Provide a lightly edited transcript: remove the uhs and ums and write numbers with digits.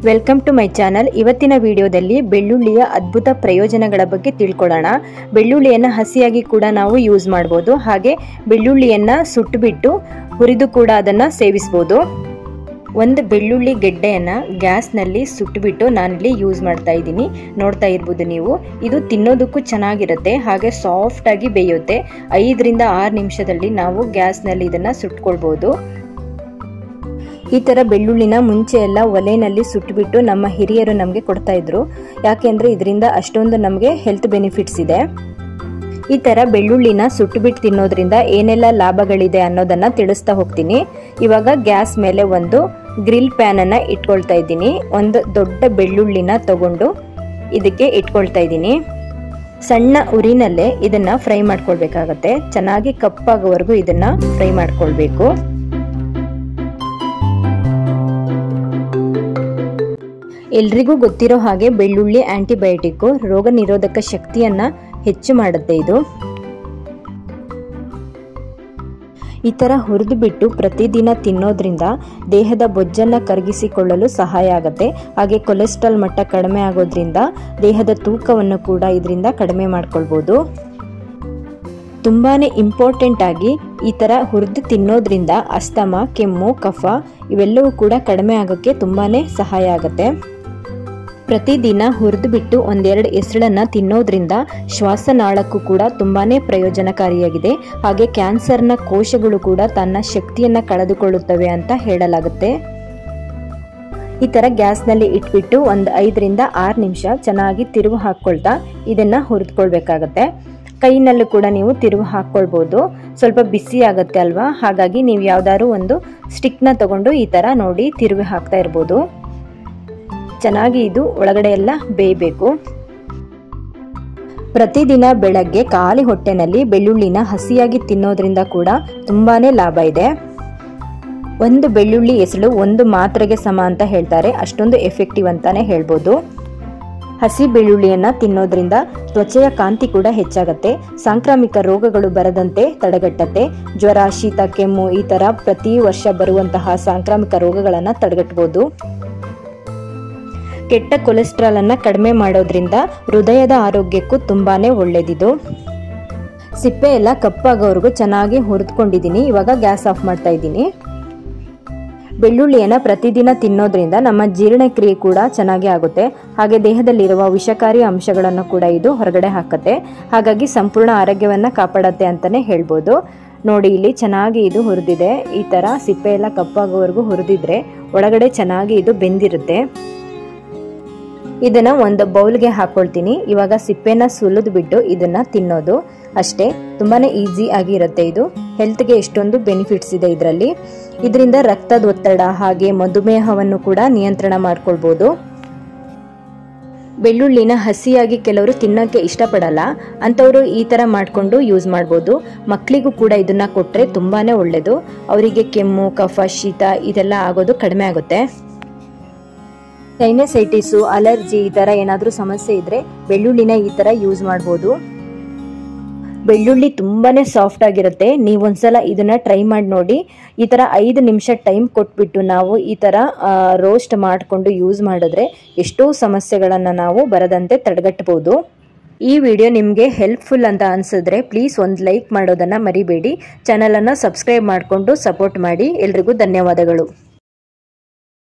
Welcome to my channel. ಇವತ್ತಿನ ವಿಡಿಯೋದಲ್ಲಿ ಬೆಳ್ಳುಳ್ಳಿಯ ಅದ್ಭುತ ಪ್ರಯೋಜನಗಳ ಬಗ್ಗೆ ತಿಳ್ಕೊಳ್ಳೋಣ. ಬೆಳ್ಳುಳ್ಳಿಯನ್ನು ಹಸಿಯಾಗಿ ಕೂಡ ನಾವು ಯೂಸ್ ಮಾಡ್ಬೋದು, ಹಾಗೆ ಬೆಳ್ಳುಳ್ಳಿಯನ್ನು ಸುಟ್ಟುಬಿಟ್ಟು ಹುರಿದು ಕೂಡ ಅದನ್ನು ಸೇವಿಸ್ಬೋದು. ಒಂದು ಬೆಳ್ಳುಳ್ಳಿ ಗೆಡ್ಡೆಯನ್ನು ಗ್ಯಾಸ್ನಲ್ಲಿ ಸುಟ್ಟುಬಿಟ್ಟು ನಾನಿಲ್ಲಿ ಯೂಸ್ ಮಾಡ್ತಾ ಇದ್ದೀನಿ. ನೋಡ್ತಾ ಇರ್ಬೋದು ನೀವು. ಇದು ತಿನ್ನೋದಕ್ಕೂ ಚೆನ್ನಾಗಿರುತ್ತೆ, ಹಾಗೆ ಸಾಫ್ಟಾಗಿ ಬೇಯುತ್ತೆ. 5 ರಿಂದ 6 ನಿಮಿಷದಲ್ಲಿ ನಾವು ಗ್ಯಾಸ್ನಲ್ಲಿ ಇದನ್ನು ಸುಟ್ಕೊಳ್ಬೋದು. ಈ ಥರ ಬೆಳ್ಳುಳ್ಳಿನ ಮುಂಚೆ ಎಲ್ಲ ಒಲೆಯಲ್ಲಿ ಸುಟ್ಟುಬಿಟ್ಟು ನಮ್ಮ ಹಿರಿಯರು ನಮಗೆ ಕೊಡ್ತಾ ಇದ್ರು. ಯಾಕೆಂದರೆ ಇದರಿಂದ ಅಷ್ಟೊಂದು ನಮಗೆ ಹೆಲ್ತ್ ಬೆನಿಫಿಟ್ಸ್ ಇದೆ. ಈ ಥರ ಬೆಳ್ಳುಳ್ಳಿನ ಸುಟ್ಟುಬಿಟ್ಟು ತಿನ್ನೋದ್ರಿಂದ ಏನೆಲ್ಲ ಲಾಭಗಳಿದೆ ಅನ್ನೋದನ್ನು ತಿಳಿಸ್ತಾ ಹೋಗ್ತೀನಿ. ಇವಾಗ ಗ್ಯಾಸ್ ಮೇಲೆ ಒಂದು ಗ್ರಿಲ್ ಪ್ಯಾನನ್ನು ಇಟ್ಕೊಳ್ತಾ ಇದ್ದೀನಿ. ಒಂದು ದೊಡ್ಡ ಬೆಳ್ಳುಳ್ಳಿನ ತಗೊಂಡು ಇದಕ್ಕೆ ಇಟ್ಕೊಳ್ತಾ ಇದ್ದೀನಿ. ಸಣ್ಣ ಉರಿನಲ್ಲೇ ಇದನ್ನು ಫ್ರೈ ಮಾಡ್ಕೊಳ್ಬೇಕಾಗತ್ತೆ. ಚೆನ್ನಾಗಿ ಕಪ್ಪಾಗೋವರೆಗೂ ಇದನ್ನು ಫ್ರೈ ಮಾಡ್ಕೊಳ್ಬೇಕು. ಎಲ್ರಿಗೂ ಗೊತ್ತಿರೋ ಹಾಗೆ ಬೆಳ್ಳುಳ್ಳಿ ಆಂಟಿಬಯೋಟಿಕ್, ರೋಗ ನಿರೋಧಕ ಶಕ್ತಿಯನ್ನು ಹೆಚ್ಚು ಮಾಡುತ್ತೆ. ಇದು ಈ ಥರ ಹುರಿದು ಬಿಟ್ಟು ಪ್ರತಿದಿನ ತಿನ್ನೋದ್ರಿಂದ ದೇಹದ ಬೊಜ್ಜನ್ನು ಕರಗಿಸಿಕೊಳ್ಳಲು ಸಹಾಯ ಆಗುತ್ತೆ. ಹಾಗೆ ಕೊಲೆಸ್ಟ್ರಾಲ್ ಮಟ್ಟ ಕಡಿಮೆ ಆಗೋದ್ರಿಂದ ದೇಹದ ತೂಕವನ್ನು ಕೂಡ ಇದರಿಂದ ಕಡಿಮೆ ಮಾಡ್ಕೊಳ್ಬೋದು. ತುಂಬಾ ಇಂಪಾರ್ಟೆಂಟ್ ಆಗಿ ಈ ಥರ ಹುರಿದು ತಿನ್ನೋದ್ರಿಂದ ಅಸ್ತಮ, ಕೆಮ್ಮು, ಕಫ ಇವೆಲ್ಲವೂ ಕೂಡ ಕಡಿಮೆ ಆಗೋಕ್ಕೆ ತುಂಬಾ ಸಹಾಯ ಆಗುತ್ತೆ. ಪ್ರತಿದಿನ ಹುರಿದು ಬಿಟ್ಟು 1-2 ಎಸಳನ್ನು ತಿನ್ನೋದ್ರಿಂದ ಶ್ವಾಸನಾಳಕ್ಕೂ ಕೂಡ ತುಂಬಾ ಪ್ರಯೋಜನಕಾರಿಯಾಗಿದೆ. ಹಾಗೆ ಕ್ಯಾನ್ಸರ್ನ ಕೋಶಗಳು ಕೂಡ ತನ್ನ ಶಕ್ತಿಯನ್ನು ಕಳೆದುಕೊಳ್ಳುತ್ತವೆ ಅಂತ ಹೇಳಲಾಗುತ್ತೆ. ಈ ಥರ ಗ್ಯಾಸ್ನಲ್ಲಿ ಇಟ್ಬಿಟ್ಟು ಒಂದು 5 ರಿಂದ 6 ನಿಮಿಷ ಚೆನ್ನಾಗಿ ತಿರುವು ಹಾಕ್ಕೊಳ್ತಾ ಇದನ್ನು ಹುರಿದುಕೊಳ್ಬೇಕಾಗತ್ತೆ. ಕೈನಲ್ಲೂ ಕೂಡ ನೀವು ತಿರುವು ಹಾಕ್ಕೊಳ್ಬೋದು. ಸ್ವಲ್ಪ ಬಿಸಿ ಆಗುತ್ತೆ ಅಲ್ವಾ, ಹಾಗಾಗಿ ನೀವು ಯಾವ್ದಾದ್ರು ಒಂದು ಸ್ಟಿಕ್ನ ತಗೊಂಡು ಈ ಥರ ನೋಡಿ ತಿರುವಿ ಹಾಕ್ತಾ ಇರ್ಬೋದು. ಚೆನ್ನಾಗಿ ಇದು ಒಳಗಡೆ ಎಲ್ಲ ಬೇಯಬೇಕು. ಪ್ರತಿದಿನ ಬೆಳಗ್ಗೆ ಖಾಲಿ ಹೊಟ್ಟೆನಲ್ಲಿ ಬೆಳ್ಳುಳ್ಳಿನ ಹಸಿಯಾಗಿ ತಿನ್ನೋದ್ರಿಂದ ಕೂಡ ತುಂಬಾನೇ ಲಾಭ ಇದೆ. ಒಂದು ಬೆಳ್ಳುಳ್ಳಿ ಎಸಳು 1 ಮಾತ್ರೆಗೆ ಸಮ ಅಂತ ಹೇಳ್ತಾರೆ. ಅಷ್ಟೊಂದು ಎಫೆಕ್ಟಿವ್ ಅಂತಾನೆ ಹೇಳ್ಬೋದು. ಹಸಿ ಬೆಳ್ಳುಳ್ಳಿಯನ್ನು ತಿನ್ನೋದ್ರಿಂದ ತ್ವಚೆಯ ಕಾಂತಿ ಕೂಡ ಹೆಚ್ಚಾಗುತ್ತೆ. ಸಾಂಕ್ರಾಮಿಕ ರೋಗಗಳು ಬರದಂತೆ ತಡೆಗಟ್ಟುತ್ತೆ. ಜ್ವರ, ಶೀತ, ಕೆಮ್ಮು ಈ ಥರ ಪ್ರತಿ ವರ್ಷ ಬರುವಂತಹ ಸಾಂಕ್ರಾಮಿಕ ರೋಗಗಳನ್ನು ತಡೆಗಟ್ಟಬಹುದು. ಕೆಟ್ಟ ಕೊಲೆಸ್ಟ್ರಾಲ್ ಅನ್ನು ಕಡಿಮೆ ಮಾಡೋದ್ರಿಂದ ಹೃದಯದ ಆರೋಗ್ಯಕ್ಕೂ ತುಂಬಾನೇ ಒಳ್ಳೆಯದಿದು. ಸಿಪ್ಪೆ ಎಲ್ಲ ಕಪ್ಪಾಗೋವರೆಗೂ ಚೆನ್ನಾಗಿ ಹುರಿದುಕೊಂಡಿದ್ದೀನಿ. ಇವಾಗ ಗ್ಯಾಸ್ ಆಫ್ ಮಾಡ್ತಾ ಇದ್ದೀನಿ. ಬೆಳ್ಳುಳ್ಳಿಯನ್ನು ಪ್ರತಿದಿನ ತಿನ್ನೋದ್ರಿಂದ ನಮ್ಮ ಜೀರ್ಣಕ್ರಿಯೆ ಕೂಡ ಚೆನ್ನಾಗಿ ಆಗುತ್ತೆ. ಹಾಗೆ ದೇಹದಲ್ಲಿರುವ ವಿಷಕಾರಿ ಅಂಶಗಳನ್ನು ಕೂಡ ಇದು ಹೊರಗಡೆ ಹಾಕುತ್ತೆ. ಹಾಗಾಗಿ ಸಂಪೂರ್ಣ ಆರೋಗ್ಯವನ್ನು ಕಾಪಾಡುತ್ತೆ ಅಂತಲೇ ಹೇಳ್ಬೋದು. ನೋಡಿ, ಇಲ್ಲಿ ಚೆನ್ನಾಗಿ ಇದು ಹುರಿದಿದೆ. ಈ ಥರ ಸಿಪ್ಪೆ ಎಲ್ಲ ಕಪ್ಪಾಗೋವರೆಗೂ ಹುರಿದಿದ್ರೆ ಒಳಗಡೆ ಚೆನ್ನಾಗಿ ಇದು ಬೆಂದಿರುತ್ತೆ. ಇದನ್ನು ಒಂದು ಬೌಲ್ಗೆ ಹಾಕ್ಕೊಳ್ತೀನಿ. ಇವಾಗ ಸಿಪ್ಪೆನ ಸುಲಿದು ಬಿಟ್ಟು ಇದನ್ನು ತಿನ್ನೋದು ಅಷ್ಟೇ. ತುಂಬಾ ಈಸಿ ಆಗಿರುತ್ತೆ. ಇದು ಹೆಲ್ತ್ಗೆ ಎಷ್ಟೊಂದು ಬೆನಿಫಿಟ್ಸ್ ಇದೆ ಇದರಲ್ಲಿ. ಇದರಿಂದ ರಕ್ತದ ಒತ್ತಡ ಹಾಗೆ ಮಧುಮೇಹವನ್ನು ಕೂಡ ನಿಯಂತ್ರಣ ಮಾಡ್ಕೊಳ್ಬೋದು. ಬೆಳ್ಳುಳ್ಳಿನ ಹಸಿಯಾಗಿ ಕೆಲವರು ತಿನ್ನೋಕ್ಕೆ ಇಷ್ಟಪಡಲ್ಲ, ಅಂಥವರು ಈ ಥರ ಮಾಡಿಕೊಂಡು ಯೂಸ್ ಮಾಡ್ಬೋದು. ಮಕ್ಕಳಿಗೂ ಕೂಡ ಇದನ್ನು ಕೊಟ್ಟರೆ ತುಂಬಾ ಒಳ್ಳೆಯದು. ಅವರಿಗೆ ಕೆಮ್ಮು, ಕಫ, ಶೀತ ಇದೆಲ್ಲ ಆಗೋದು ಕಡಿಮೆ ಆಗುತ್ತೆ. ಸೈನಸೈಟಿಸು, ಅಲರ್ಜಿ ಈ ಥರ ಏನಾದರೂ ಸಮಸ್ಯೆ ಇದ್ದರೆ ಬೆಳ್ಳುಳ್ಳಿನ ಈ ಥರ ಯೂಸ್ ಮಾಡ್ಬೋದು. ಬೆಳ್ಳುಳ್ಳಿ ತುಂಬಾ ಸಾಫ್ಟ್ ಆಗಿರುತ್ತೆ. ನೀವೊಂದ್ಸಲ ಇದನ್ನು ಟ್ರೈ ಮಾಡಿ ನೋಡಿ. ಈ ಥರ 5 ನಿಮಿಷ ಟೈಮ್ ಕೊಟ್ಬಿಟ್ಟು ನಾವು ಈ ಥರ ರೋಸ್ಟ್ ಮಾಡಿಕೊಂಡು ಯೂಸ್ ಮಾಡಿದ್ರೆ ಎಷ್ಟೋ ಸಮಸ್ಯೆಗಳನ್ನು ನಾವು ಬರದಂತೆ ತಡೆಗಟ್ಟಬಹುದು. ಈ ವಿಡಿಯೋ ನಿಮಗೆ ಹೆಲ್ಪ್ಫುಲ್ ಅಂತ ಅನಿಸಿದ್ರೆ ಪ್ಲೀಸ್ ಒಂದು ಲೈಕ್ ಮಾಡೋದನ್ನು ಮರಿಬೇಡಿ. ಚಾನಲನ್ನು ಸಬ್ಸ್ಕ್ರೈಬ್ ಮಾಡಿಕೊಂಡು ಸಪೋರ್ಟ್ ಮಾಡಿ. ಎಲ್ರಿಗೂ ಧನ್ಯವಾದಗಳು.